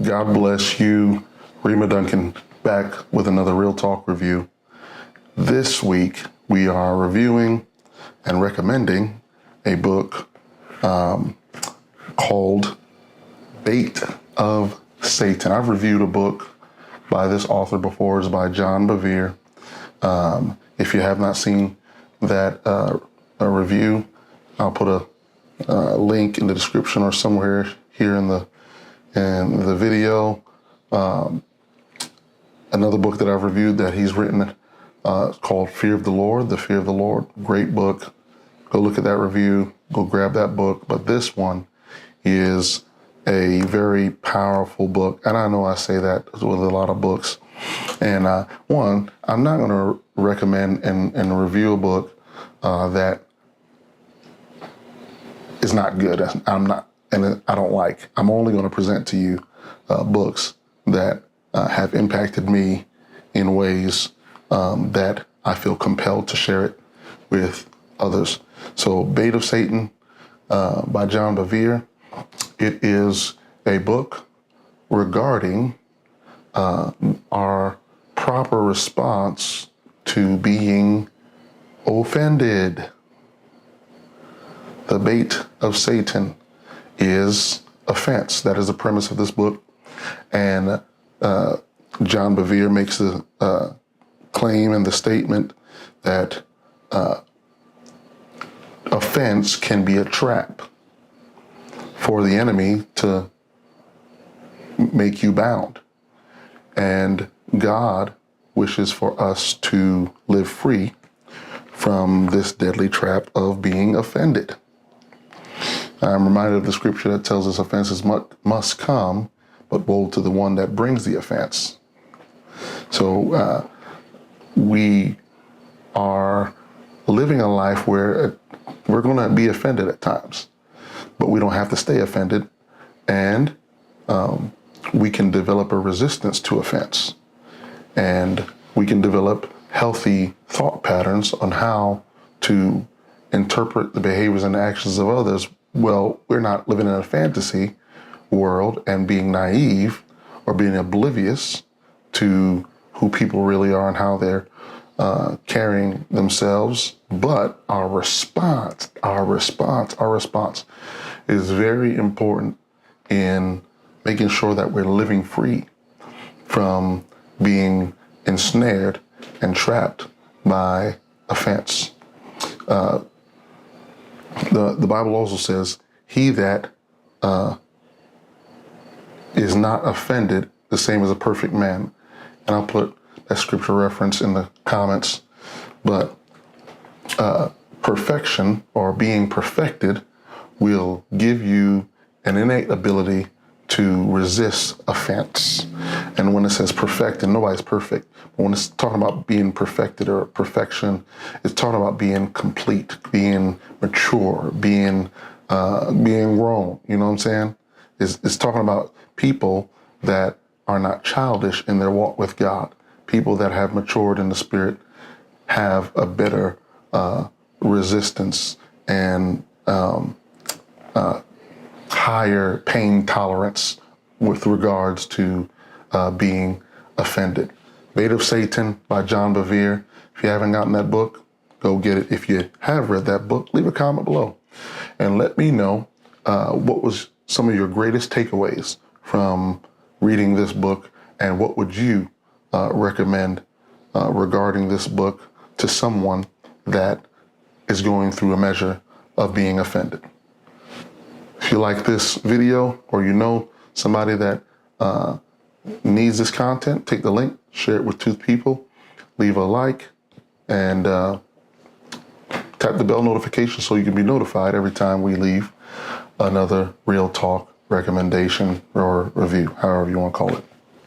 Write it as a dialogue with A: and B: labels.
A: God bless you. Rima Duncan back with another Real Talk review. This week we are reviewing and recommending a book called Bait of Satan. I've reviewed a book by this author before. It's by John Bevere. If you have not seen that a review, I'll put a link in the description or somewhere here in the video. Another book that I've reviewed that he's written called Fear of the Lord, The Fear of the Lord. Great book. Go look at that review. Go grab that book. But this one is a very powerful book. And I know I say that with a lot of books. And one, I'm not going to recommend and review a book that is not good. I'm not, and I don't like. I'm only going to present to you books that have impacted me in ways that I feel compelled to share it with others. So, Bait of Satan by John Bevere. It is a book regarding our proper response to being offended. The bait of Satan is offense. That is the premise of this book. And John Bevere makes the claim and the statement that offense can be a trap for the enemy to make you bound. And God wishes for us to live free from this deadly trap of being offended. I'm reminded of the scripture that tells us offenses must come, but woe to the one that brings the offense. So we are living a life where we're going to be offended at times, but we don't have to stay offended, and we can develop a resistance to offense, and we can develop healthy thought patterns on how to interpret the behaviors and actions of others. Well, we're not living in a fantasy world and being naive or being oblivious to who people really are and how they're carrying themselves. But our response is very important in making sure that we're living free from being ensnared and trapped by offense. The Bible also says, he that is not offended, the same as a perfect man. And I'll put that scripture reference in the comments. But perfection, or being perfected, will give you an innate ability to resist offense. And when it says perfected, nobody's perfect. But when it's talking about being perfected or perfection, it's talking about being complete, being mature, being grown. You know what I'm saying? It's talking about people that are not childish in their walk with God. People that have matured in the Spirit have a better resistance and higher pain tolerance with regards to being offended. Bait of Satan by John Bevere. If you haven't gotten that book, go get it. If you have read that book, leave a comment below and let me know what was some of your greatest takeaways from reading this book, and what would you recommend regarding this book to someone that is going through a measure of being offended. If you like this video, or you know somebody that needs this content, take the link, share it with 2 people, leave a like, and tap the bell notification so you can be notified every time we leave another Real Talk recommendation or review, however you want to call it.